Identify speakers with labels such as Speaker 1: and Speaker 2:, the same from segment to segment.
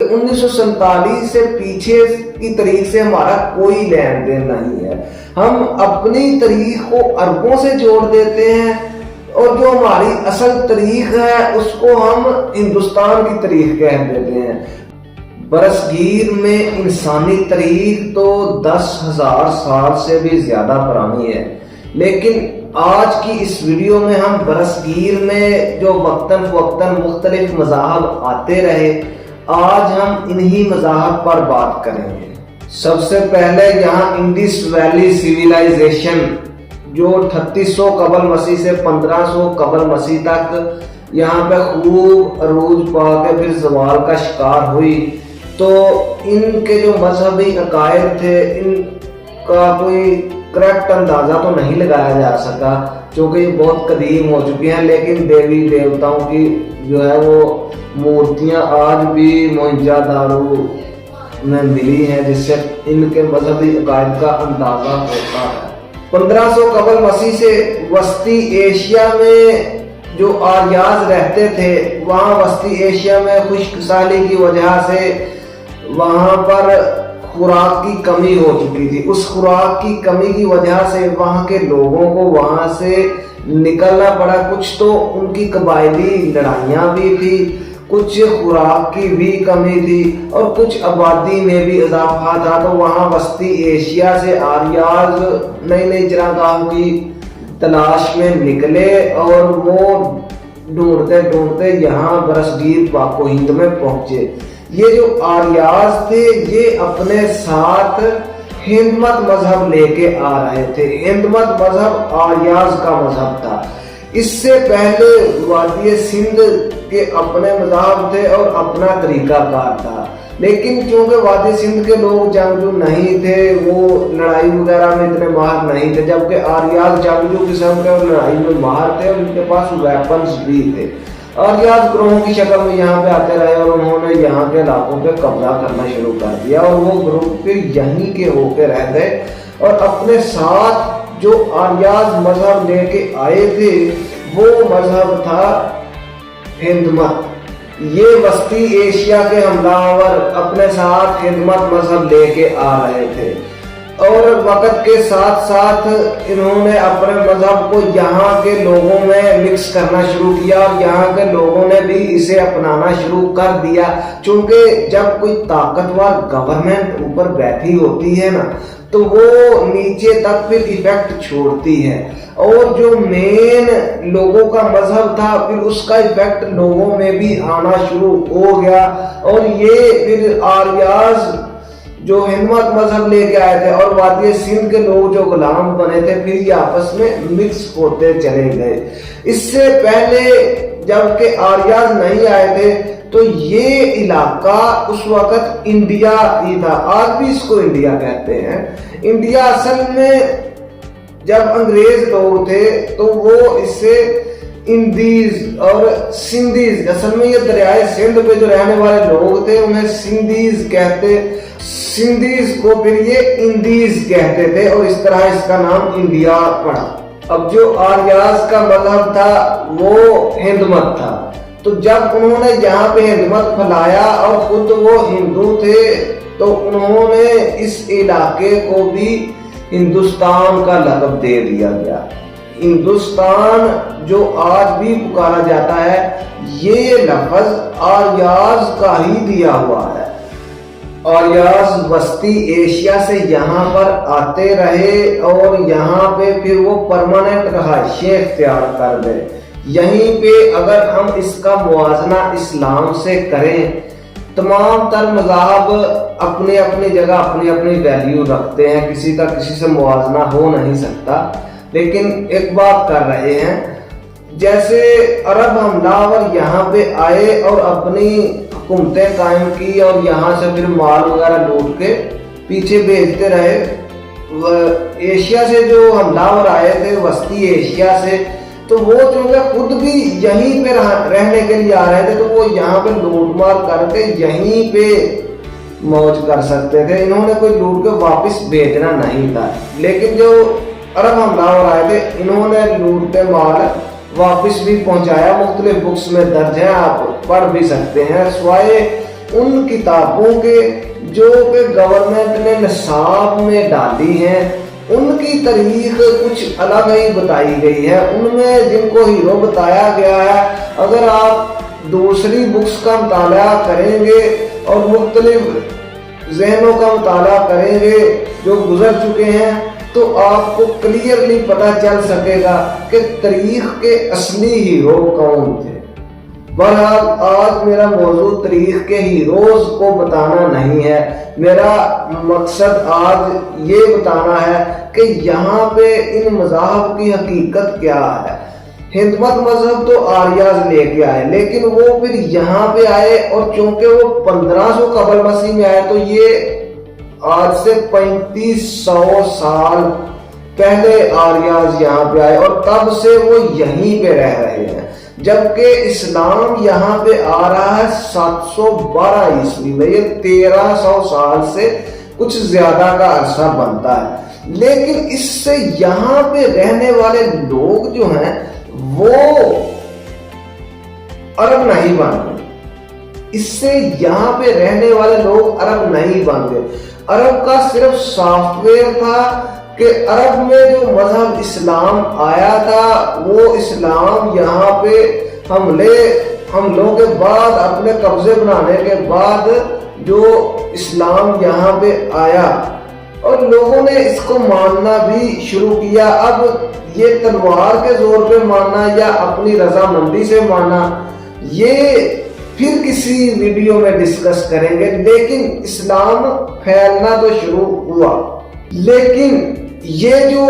Speaker 1: 1947 سے پیچھے کی تاریخ سے ہمارا کوئی لین دین نہیں ہے. ہم اپنی تاریخ کو عربوں سے جوڑ دیتے ہیں اور جو ہماری اصل تاریخ ہے اس کو ہم ہندوستان کی تاریخ کہہ دیتے ہیں. برصغیر میں انسانی تاریخ تو 10,000 سال سے بھی زیادہ پرانی ہے، لیکن آج کی اس ویڈیو میں ہم برصغیر میں جو وقتاً فوقتاً مختلف مذاہب آتے رہے، آج ہم انہی مذاہب پر بات کریں گے. سب سے پہلے یہاں انڈس ویلی سیویلائزیشن جو 3800 قبل مسیح سے 1500 قبل مسیح تک یہاں پہ خوب عروج پا کے پھر زوال کا شکار ہوئی. تو ان کے جو مذہبی عقائد تھے ان کا کوئی کریکٹ اندازہ تو نہیں لگایا جا سکا کیونکہ یہ بہت قدیم ہو چکی ہیں، لیکن دیوی دیوتاؤں کی جو ہے وہ مورتیاں آج بھی موہنجو دارو میں ملی ہیں جس سے ان کے مذہبی عقائد کا اندازہ ہوتا ہے. 1500 قبل مسیح سے وسطی ایشیا میں جو آریاز رہتے تھے، وہاں وسطی ایشیا میں خشک سالی کی وجہ سے وہاں پر خوراک کی کمی ہو چکی تھی. اس خوراک کی کمی کی وجہ سے وہاں کے لوگوں کو وہاں سے نکلنا پڑا. کچھ تو ان کی قبائلی لڑائیاں بھی تھی، کچھ خوراک کی بھی کمی تھی اور کچھ آبادی میں بھی اضافہ تھا. تو وہاں وسطی ایشیا سے آریاز نئی نئی چراگاہوں کی تلاش میں نکلے اور وہ ڈھونڈتے ڈھونڈتے یہاں برصغیر پاک و ہند میں پہنچے. یہ جو آریاز تھے یہ اپنے ساتھ ہند مت مذہب لے کے آ رہے تھے. ہند مت مذہب آریاز کا مذہب تھا. اس سے پہلے وادی سندھ کے اپنے مذاہب تھے اور اپنا طریقہ کار تھا، لیکن چونکہ وادی سندھ کے لوگ جنگجو نہیں تھے، وہ لڑائی وغیرہ میں اتنے ماہر نہیں تھے، جبکہ آریاز جنگجو قسم کے اور لڑائی میں ماہر تھے اور ان کے پاس ویپنز بھی تھے. آریاز گروہوں کی شکل میں یہاں پہ آتے رہے اور انہوں نے یہاں کے علاقوں پہ قبضہ کرنا شروع کر دیا اور وہ گروہ پھر یہیں کے ہو کے رہ گئے اور اپنے ساتھ جو آریاز مذہب لے کے آئے تھے وہ مذہب تھا ہند مت. یہ وسطی ایشیا کے حملہ آور اپنے ساتھ ہند مت مذہب لے کے آ رہے تھے اور وقت کے ساتھ ساتھ انہوں نے اپنے مذہب کو یہاں کے لوگوں میں مکس کرنا شروع کیا اور یہاں کے لوگوں نے بھی اسے اپنانا شروع کر دیا. چونکہ جب کوئی طاقتور گورنمنٹ اوپر بیٹھی ہوتی ہے نا تو وہ نیچے تک پھر ایفیکٹ چھوڑتی ہے اور جو مین لوگوں کا مذہب تھا پھر اس کا ایفیکٹ لوگوں میں بھی آنا شروع ہو گیا اور یہ پھر آریاز جو ہند مت مذہب لے کے آئے تھے اور وادی سندھ کے لوگ جو غلام بنے تھے پھر یہ آپس میں مکس ہوتے چلے گئے. اس سے پہلے جب کہ آریاز نہیں آئے تھے تو یہ علاقہ اس وقت انڈیا ہی تھا. آج بھی اس کو انڈیا کہتے ہیں. انڈیا اصل میں جب انگریز لوگ تھے تو وہ اس سے اندیز اور سندھیز، اصل میں یہ دریائے سندھ پہ جو رہنے والے لوگ تھے انہیں سندھیز کہتے، سندھیز کو پھر یہ اندیز کہتے تھے اور اس طرح اس کا نام انڈیا پڑا. اب جو آریاز کا مذہب تھا وہ ہند مت تھا، تو جب انہوں نے یہاں پہ ہند مت پھیلایا اور خود وہ ہندو تھے تو انہوں نے اس علاقے کو بھی ہندوستان کا لقب دے دیا گیا. ہندوستان جو آج بھی پکارا جاتا ہے یہ لفظ آریاز کا ہی دیا ہوا ہے. آریاز وسطی ایشیا سے یہاں پر آتے رہے اور یہاں پہ پھر وہ پرماننٹ رہائشیں اختیار کر گئے. یہیں پہ اگر ہم اس کا موازنہ اسلام سے کریں، تمام تر مذاہب اپنی اپنی جگہ اپنی اپنی ویلیو رکھتے ہیں، کسی کا کسی سے موازنہ ہو نہیں سکتا، لیکن ایک بات کر رہے ہیں جیسے عرب حملہ آور یہاں پہ آئے اور اپنی حکومتیں قائم کی اور یہاں سے پھر مال وغیرہ لوٹ کے پیچھے بھیجتے رہے. ایشیا سے جو حملہ آور آئے تھے وسطی ایشیا سے، تو وہ چونکہ خود بھی یہیں پہ رہنے کے لیے آ رہے تھے تو وہ یہاں پہ لوٹ مار کر کے یہیں پہ موج کر سکتے تھے. انہوں نے کوئی لوٹ کے واپس بھیجنا نہیں تھا، لیکن جو عرب حملہ آور آئے تھے انہوں نے لوٹ کے مال واپس بھی پہنچایا. مختلف بکس میں درج ہیں، آپ پڑھ بھی سکتے ہیں. سوائے उन किताबों के जो कि गवर्नमेंट ने निसाब में डाली हैं, उनकी तारीख कुछ अलग ही बताई गई है। उनमें जिनको हीरो बताया गया है, अगर आप दूसरी बुक्स का मुताला करेंगे और मुख्तलिफ ज़हनों का मुताला करेंगे जो गुजर चुके हैं, तो आपको क्लियरली पता चल सकेगा कि तारीख के असली हीरो कौन थे। बहरहाल आज मेरा मौजू तारीख के हीरोज को बताना नहीं है, मेरा मकसद आज ये बताना है कि यहाँ पे इन मज़ाहब की हकीकत क्या है। हिंदमत मजहब तो आर्याज लेके आए, लेकिन वो फिर यहाँ पे आए और चूंकि वो 1500 कबल मसीह में आए, तो ये आज से 3500 साल पहले आर्याज यहाँ पे आए और तब से वो यहीं पे रह रहे हैं। जबकि इस्लाम यहाँ पे आ रहा है 712 ईस्वी में, ये 1300 साल से कुछ ज्यादा का अरसा बनता है। लेकिन इससे यहाँ पे रहने वाले लोग जो हैं वो अरब नहीं बन गए। इससे यहाँ पे रहने वाले लोग अरब नहीं बन गए। अरब का सिर्फ सॉफ्टवेयर था कि अरब में जो मजहब इस्लाम आया था, वो इस्लाम यहाँ पे हमलों के बाद, अपने कब्जे बनाने के बाद जो इस्लाम यहाँ पे आया और लोगों ने इसको मानना भी शुरू किया। अब ये तलवार के जोर पे मानना या अपनी रजामंदी से मानना, ये फिर किसी वीडियो में डिस्कस करेंगे। लेकिन इस्लाम फैलना तो शुरू हुआ, लेकिन ये जो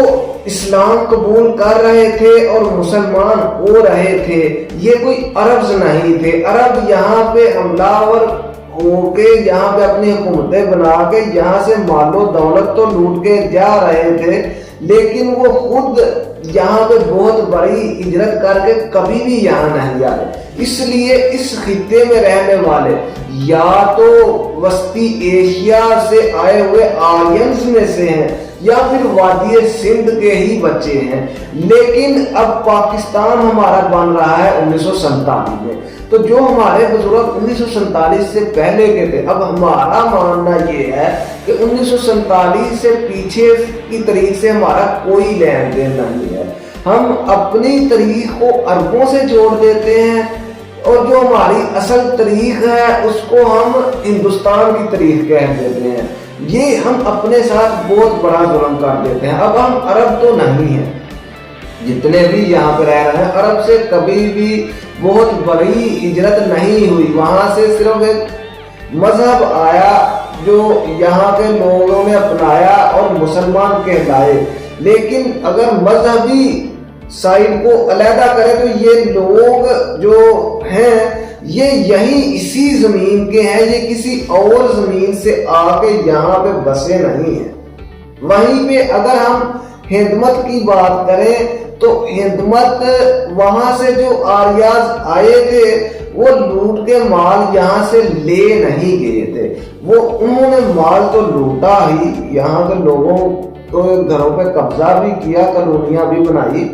Speaker 1: इस्लाम कबूल कर रहे थे और मुसलमान हो रहे थे, ये कोई अरब्स नहीं थे। अरब यहाँ पे हमलावर होके यहाँ पे अपनी हुकूमतें बना के यहाँ से मालो दौलत तो लूट के जा रहे थे, लेकिन वो खुद यहाँ पे बहुत बड़ी हिजरत करके कभी भी यहाँ नहीं आए। इसलिए इस खित्ते में रहने वाले या तो वस्ती एशिया से आए हुए आर्यंस में से हैं या फिर वादी सिंध के ही बच्चे हैं। लेकिन अब पाकिस्तान हमारा बन रहा है 1947 में, तो जो हमारे बुजुर्ग 1947 से पहले के थे, अब हमारा मानना ये है कि 1947 से पीछे की तारीख से हमारा कोई लेन देन नहीं है। हम अपनी तारीख को अरबों से जोड़ देते हैं और जो हमारी असल तारीख है उसको हम हिंदुस्तान की तारीख कह देते हैं। ये हम अपने साथ बहुत बड़ा जुल्म कर देते हैं। अब हम अरब तो नहीं हैं, जितने भी यहाँ पे रह रहे हैं, अरब से कभी भी बहुत बड़ी हिजरत नहीं हुई। वहां से सिर्फ एक मजहब आया जो यहाँ के लोगों ने अपनाया और मुसलमान कहलाए। लेकिन अगर मजहबी साइड को अलहदा करें तो ये लोग जो हैं ये यही इसी जमीन के हैं, ये किसी और जमीन से आके यहाँ पे बसे नहीं हैं। वहीं पे अगर हम हिंदमत की बात करें तो हिंदमत वहां से जो आर्याज आए थे वो लूट के माल यहाँ से ले नहीं गए थे, वो उन्होंने माल तो लूटा ही, यहाँ के लोगों को घरों पे कब्जा भी किया, कॉलोनियां भी बनाई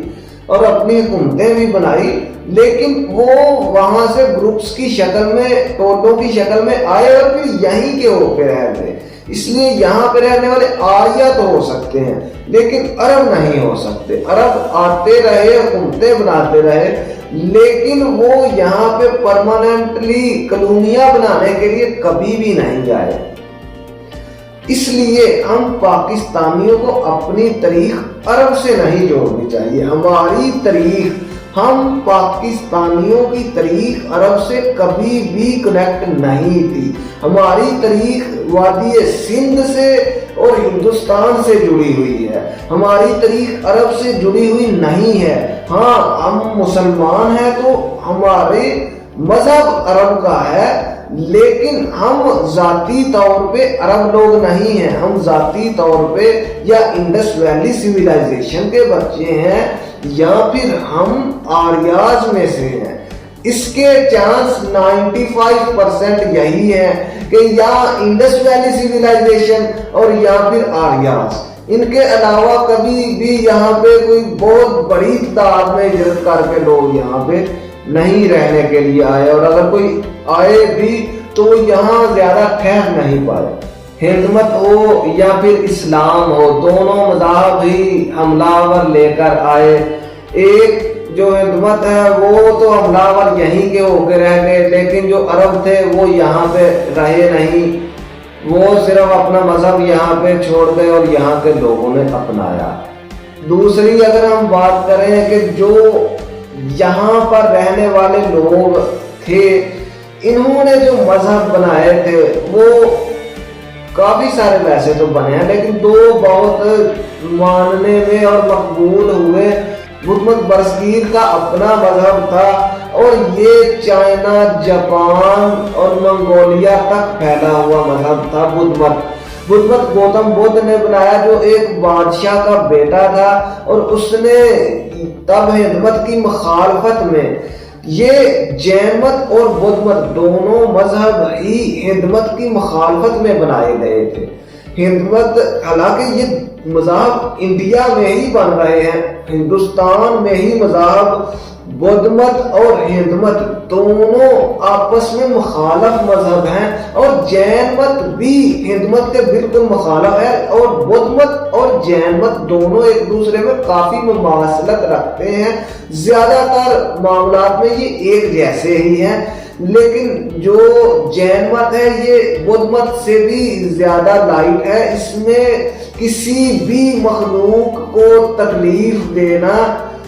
Speaker 1: और अपनी हुकूमतें भी बनाई। लेकिन वो वहां से ग्रुप्स की शक्ल में, टोलों की शक्ल में आए और फिर यहीं के होके रह गए। इसलिए यहाँ पे रहने वाले आर्या तो हो सकते हैं लेकिन अरब नहीं हो सकते। अरब आते रहे, हुकूमतें बनाते रहे, लेकिन वो यहाँ पे परमानेंटली कॉलोनियां बनाने के लिए कभी भी नहीं आए। इसलिए हम पाकिस्तानियों को अपनी तारीख अरब से नहीं जोड़नी चाहिए। हमारी तारीख, हम पाकिस्तानियों की तारीख अरब से कभी भी कनेक्ट नहीं थी। हमारी तारीख वादी सिंध से और हिंदुस्तान से जुड़ी हुई है, हमारी तारीख अरब से जुड़ी हुई नहीं है। हाँ, हम मुसलमान हैं तो हमारे मजहब अरब का है, लेकिन हम जाती तौर पे अरब लोग नहीं हैं। हम जाती तौर पे या इंडस वैली सिविलाइजेशन के बच्चे हैं या फिर हम आर्याज में से हैं। इसके चांस 95% यही है कि या इंडस वैली सिविलाइजेशन और या फिर आर्याज। इनके अलावा कभी भी यहाँ पे कोई बहुत बड़ी तादाद में हिजरत करके लोग यहाँ पे नहीं रहने के लिए आए, और अगर कोई आए भी तो यहाँ ज्यादा ठहर नहीं पाए। हिंद मत हो या फिर इस्लाम हो, दोनों मज़हब ही हमलावर लेकर आए। एक जो हिंद मत है वो तो हमलावर यहीं के होके रह गए, लेकिन जो अरब थे वो यहाँ पे रहे नहीं, वो सिर्फ अपना मजहब यहाँ पे छोड़ गए और यहाँ के लोगों ने अपनाया। दूसरी अगर हम बात करें कि जो यहाँ पर रहने वाले लोग थे, इन्होंने जो मजहब बनाए थे वो काफी सारे वैसे तो बने हैं, लेकिन दो बहुत मानने में और मकबूल हुए। बुद्ध मत बरसगीर का अपना मजहब था और ये चाइना, जापान और मंगोलिया तक फैला हुआ मजहब था बुद्ध मत। बुद्ध मत गौतम बुद्ध ने बनाया, जो एक बादशाह का बेटा था, और उसने तब हिंद मत की मुखालफत में ये जैन मत और बुद्ध मत दोनों मजहब ही हिंद मत की मुखालफत में बनाए गए थे। हिंद मत, हालांकि ये मजहब इंडिया में ही बन रहे हैं, हिंदुस्तान में ही मजहब बुद्ध मत और हिंद मत दोनों आपस में मुखालफ मजहब हैं, और जैन मत भी हिंद मत के बिल्कुल मुखालफ है, और बुद्ध मत और जैन मत दोनों एक दूसरे में काफी मुमासलत रखते हैं। ज्यादातर मामलात में ये एक जैसे ही हैं, लेकिन जो जैन मत है ये बुद्ध मत से भी ज्यादा लाइट है। इसमें किसी भी मखलूक को तकलीफ देना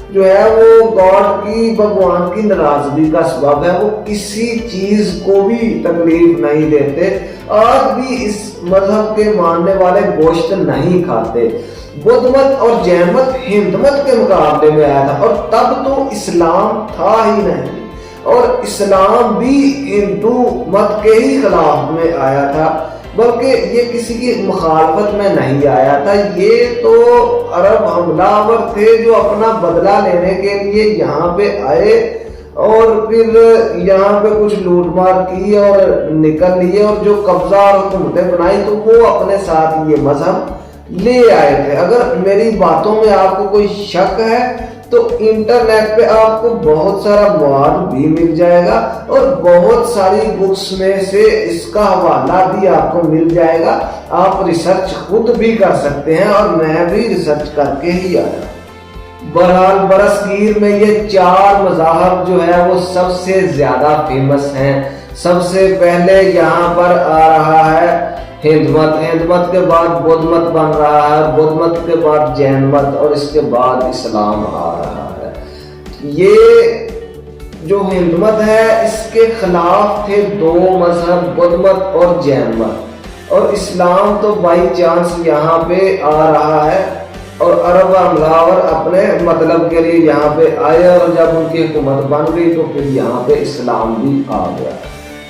Speaker 1: जो है वो गॉड की, भगवान की नाराजगी का सबब है। वो किसी चीज को भी तकलीफ नहीं देते। आज भी इस मजहब के मानने वाले गोश्त नहीं खाते। बुद्ध मत और जैन मत हिंद मत के मुकाबले में आया था, और तब तो इस्लाम था ही नहीं, और इस्लाम भी हिंदू मत के ही खिलाफ में आया था, बल्कि ये किसी की मुखालफत में नहीं आया था। ये तो अरब हमलावर थे जो अपना बदला लेने के लिए यहाँ पे आए और फिर यहाँ पे कुछ लूटमार की और निकल लिए, और जो कब्जा और हुकूमतें बनाई तो वो अपने साथ ये मजहब ले आए थे। अगर मेरी बातों में आपको कोई शक है तो इंटरनेट पे आपको बहुत सारा मवाद भी मिल जाएगा, और बहुत सारी बुक्स में से इसका हवाला भी आपको मिल जाएगा। आप रिसर्च खुद भी कर सकते हैं, और मैं भी रिसर्च करके ही आया। बहरहाल बरसगीर में ये चार मज़ाहब जो है वो सबसे ज्यादा फेमस हैं। सबसे पहले यहाँ पर आ रहा है हिंद मत, हिंद मत के बाद बुद्ध मत बन रहा है, बुद्ध मत के बाद जैन मत, और इसके बाद इस्लाम आ रहा है। ये जो हिंद मत है इसके खिलाफ थे दो मजहब, बुद्ध मत और जैन मत, और इस्लाम तो बाई चांस यहाँ पे आ रहा है, और अरब हमलावर अपने मतलब के लिए यहाँ पे आए, और जब उनकी हुकूमत बन गई तो फिर यहाँ पे इस्लाम भी आ गया।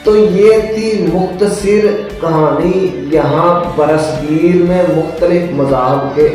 Speaker 1: तो ये थी मुख्तसर कहानी यहाँ बरसगीर में मुख्तलिफ मज़ाहब के